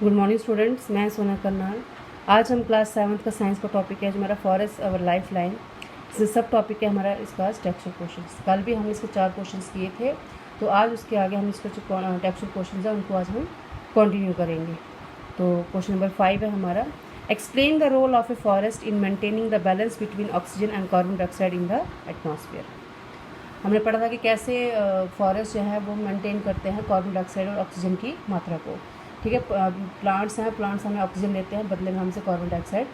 Good morning students, मैं सोना करनाल। आज हम क्लास 7th का साइंस का टॉपिक है जो हमारा फॉरेस्ट अवर लाइफ लाइन। इस सब टॉपिक है हमारा इसका टेक्सचर क्वेश्चंस। कल भी हमने इसके 4 क्वेश्चंस किए थे, तो आज उसके आगे हम इसके जो टेक्सचर क्वेश्चंस हैं उनको आज हम कंटिन्यू करेंगे। तो क्वेश्चन नंबर 5 है हमारा, explain the role of a forest in maintaining the balance between oxygen and carbon dioxide in the atmosphere. हमने पढ़ा था कि कैसे फॉरेस्ट जो है वो मेंटेन करते हैं कार्बन डाइऑक्साइड और ऑक्सीजन की मात्रा को। ठीक है, प्लांट्स हैं, प्लांट्स हमें ऑक्सीजन लेते हैं, बदले में हमसे कार्बन डाइऑक्साइड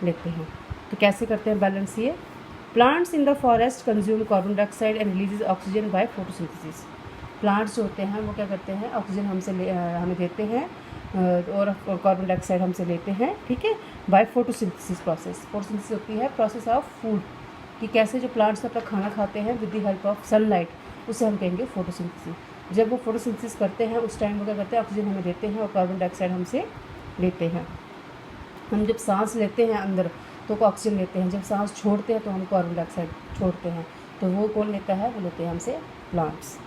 लेते हैं। तो कैसे करते हैं बैलेंस ये? Plants in the forest consume carbon dioxide and releases oxygen by photosynthesis. Plants जो होते हैं वो क्या करते हैं, ऑक्सीजन हमें देते हैं और कार्बन डाइऑक्साइड हमसे लेते हैं। ठीक है, बाय फोटोसिंथेसिस प्रोसेस। फोटोसिंथेसिस होती है प्रोसेस ऑफ फूड, कि कैसे जो प्लांट्स अपना खाना खाते हैं with the help of sunlight, उसे हम कहेंगे फोटोसिंथेसिस। जब वो फोटोसिंथेसिस करते हैं उस टाइम वो क्या करते हैं, ऑक्सीजन हमें देते हैं और कार्बन डाइऑक्साइड हमसे लेते हैं। हम जब सांस लेते हैं अंदर तो ऑक्सीजन लेते हैं, जब सांस छोड़ते हैं तो हम कार्बन डाइऑक्साइड छोड़ते हैं। तो वो कौन लेता है? वो लेते हैं हमसे plants.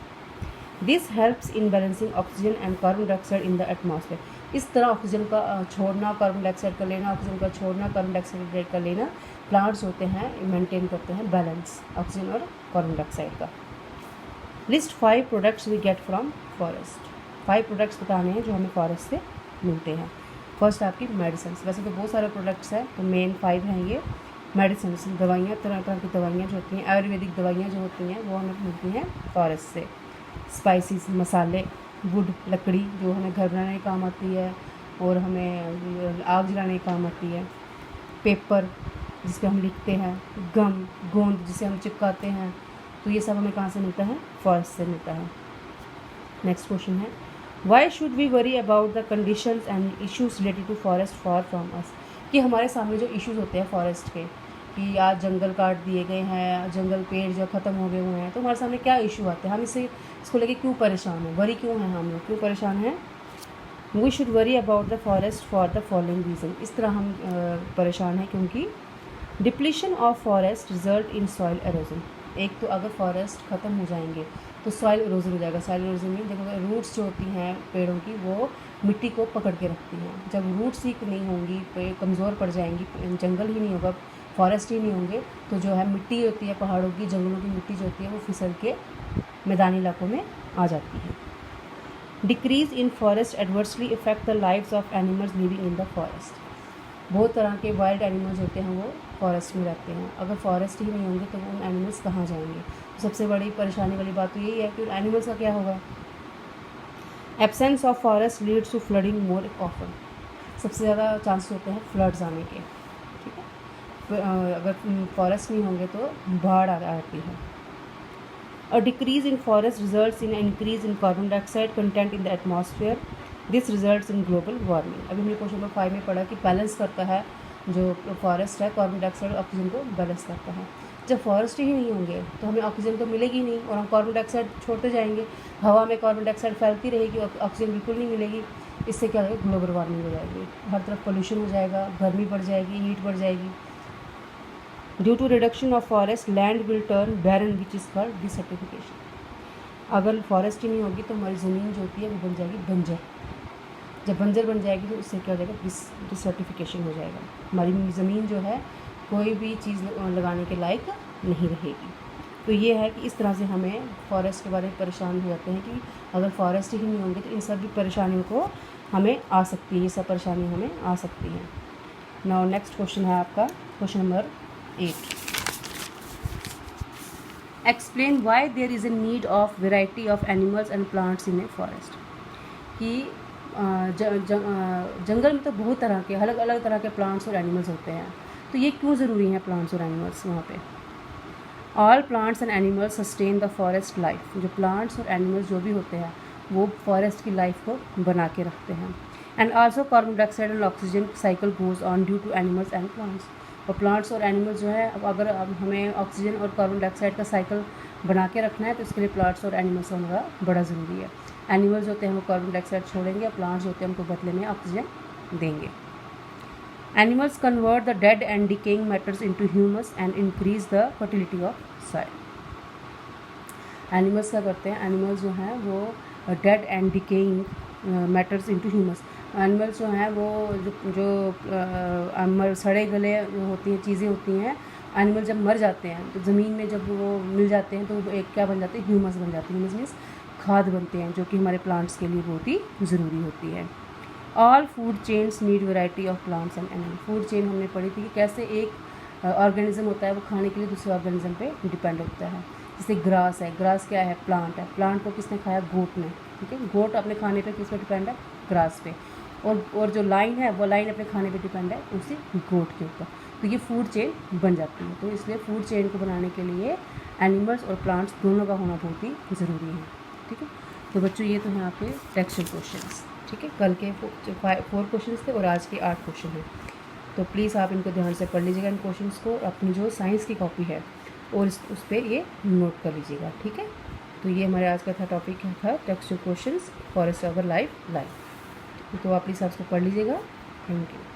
This helps in balancing oxygen and carbon dioxide in the atmosphere. इस तरह ऑक्सीजन का छोड़ना, कार्बन डाइऑक्साइड का लेना, ऑक्सीजन का छोड़ना, कार्बन डाइऑक्साइड का लेना, प्लांट्स होते हैं मेंटेन करते हैं बैलेंस ऑक्सीजन और कार्बन डाइऑक्साइड का। List 5 products we get from forest. 5 products बताने हैं जो हमें फॉरेस्ट से मिलते हैं। फर्स्ट आपकी मेडिसिन। वैसे तो बहुत सारे प्रोडक्ट्स हैं, तो मेन 5 हैं ये। मेडिसिन, दवाइयाँ, तरह तरह की दवाइयाँ जो होती हैं, आयुर्वेदिक दवाइयाँ जो होती हैं वो हमें मिलती हैं फॉरेस्ट से। स्पाइसेस, मसाले, वुड, लकड़ी जो हमें घर बनाने के काम आती है और हमें आग जलाने के काम आती है। पेपर जिस पे हम लिखते हैं, गम, गोंद जिसे हम चिपकाते हैं, तो ये सब हमें कहाँ से मिलता है? फॉरेस्ट से मिलता है। नेक्स्ट क्वेश्चन है, why should we worry about the conditions and issues related to forest far from us. कि हमारे सामने जो इश्यूज होते हैं फॉरेस्ट के, कि आज जंगल काट दिए गए हैं, जंगल पेड़ जो ख़त्म हो गए हुए हैं, तो हमारे सामने क्या इशू आते हैं, हम इसको लेके क्यों परेशान हैं, वरी क्यों हैं, हम लोग क्यों परेशान हैं? We should worry about the forest for the following reason. इस तरह हम परेशान हैं क्योंकि depletion of forest result in soil erosion. एक तो अगर फॉरेस्ट ख़त्म हो जाएंगे तो सॉइल इरोजन हो जाएगा। सॉइल इरोजन में देखो, रूट्स जो होती हैं पेड़ों की वो मिट्टी को पकड़ के रखती हैं। जब रूट्स ही नहीं होंगी, पेड़ कमज़ोर पड़ जाएंगी, जंगल ही नहीं होगा, फॉरेस्ट ही नहीं होंगे, तो जो है मिट्टी होती है पहाड़ों की, जंगलों की मिट्टी जो होती है वो फिसल के मैदानी इलाकों में आ जाती है। Decrease in forest adversely effect the lives of animals living in the forest. बहुत तरह के वाइल्ड एनिमल्स होते हैं वो फॉरेस्ट में रहते हैं। अगर फॉरेस्ट ही नहीं होंगे तो वो उन एनिमल्स कहाँ जाएंगे? तो सबसे बड़ी परेशानी वाली बात तो यही है कि उन एनिमल्स का क्या होगा? Absence of forest leads to flooding more often. सबसे ज़्यादा चांसेस होते हैं फ्लड्स आने के। ठीक है, अगर फॉरेस्ट नहीं होंगे तो बाढ़ आती है। A decrease in forest results in increase in carbon dioxide content in the atmosphere. This results in global warming. अभी हमने क्वेश्चन नंबर 5 में पढ़ा कि बैलेंस करता है जो फॉरेस्ट है, कार्बन डाइऑक्साइड और ऑक्सीजन को बैलेंस करता है। जब फॉरेस्ट ही नहीं होंगे तो हमें ऑक्सीजन तो मिलेगी नहीं और हम कार्बन डाइऑक्साइड छोड़ते जाएंगे, हवा में कार्बन डाइऑक्साइड फैलती रहेगी, ऑक्सीजन बिल्कुल नहीं मिलेगी। इससे क्या होगा? ग्लोबल वार्मिंग हो जाएगी, हर तरफ पोल्यूशन हो जाएगा, गर्मी बढ़ जाएगी, हीट बढ़ जाएगी। Due to reduction of forest land will turn barren which is called desertification. अगर फॉरेस्ट ही नहीं होगी तो हमारी ज़मीन जो होती है वो बन जाएगी बंजर। जब बंजर बन जाएगी तो उससे क्या हो जाएगा? डिसर्टिफिकेशन हो जाएगा। हमारी ज़मीन जो है कोई भी चीज़ लगाने के लायक नहीं रहेगी। तो ये है कि इस तरह से हमें फॉरेस्ट के बारे में परेशान हो जाते हैं कि अगर फॉरेस्ट ही नहीं होंगे तो इन सभी परेशानियों को हमें आ सकती है, ये सब परेशानी हमें आ सकती है। नाउ नेक्स्ट क्वेश्चन है आपका question number 8। Explain why there is a need of variety of animals and plants in a forest. कि जंगल में तो बहुत तरह के अलग अलग तरह के प्लांट्स और एनिमल्स होते हैं, तो ये क्यों ज़रूरी हैं प्लांट्स और एनिमल्स वहाँ पे? All plants and animals sustain the forest life. जो प्लांट्स और एनिमल्स जो भी होते हैं वो फॉरेस्ट की लाइफ को बना के रखते हैं। And also carbon dioxide and oxygen cycle goes on due to animals and plants. और प्लांट्स और एनिमल्स जो है, अगर हमें ऑक्सीजन और कार्बन डाइऑक्साइड का साइकिल बना के रखना है तो इसके लिए प्लांट्स और एनिमल्स होना बड़ा ज़रूरी है। एनिमल्स होते हैं वो कार्बन डाइऑक्साइड छोड़ेंगे, प्लांट्स होते हैं हमको बदले में ऑक्सीजन देंगे। Animals convert the dead and decaying matters into humus and increase the fertility of soil. Animals क्या करते हैं? एनिमल्स जो हैं वो dead and decaying matters into humus, animals जो हैं वो जो सड़े गले जो होती हैं चीज़ें होती हैं, एनिमल जब मर जाते हैं तो ज़मीन में जब वो मिल जाते हैं तो वो एक क्या बन जाते हैं, ह्यूमस बन जाते हैं। ह्यूमस मीन्स खाद बनते हैं, जो कि हमारे प्लांट्स के लिए बहुत ही ज़रूरी होती है। All food chains need variety of plants and animal. Food chain हमने पढ़ी थी कि कैसे एक ऑर्गेनिज्म होता है वो खाने के लिए दूसरे ऑर्गेनिज्म पे डिपेंड होता है। जैसे ग्रास है, ग्रास क्या है, प्लांट है, प्लांट को किसने खाया, गोट ने, ठीक है। गोट अपने खाने पे किस पे डिपेंड है, ग्रास पे, और जो लाइन है वो लाइन अपने खाने पे डिपेंड है उसी गोट के ऊपर। तो ये फूड चेन बन जाती है। तो इसलिए फूड चेन को बनाने के लिए एनिमल्स और प्लांट्स दोनों का होना बहुत ही ज़रूरी है, ठीक है। तो बच्चों ये तो हैं आपके टेक्सचुअल क्वेश्चंस, ठीक है। कल के 4 क्वेश्चंस थे और आज के 8 क्वेश्चन हैं। तो प्लीज़ आप इनको ध्यान से पढ़ लीजिएगा इन क्वेश्चंस को, अपनी जो साइंस की कॉपी है और उस पर ये नोट कर लीजिएगा, ठीक है। तो ये हमारे आज का था टॉपिक था textual questions forest over life. तो आप प्लीज़ आप इसको पढ़ लीजिएगा। Thank you.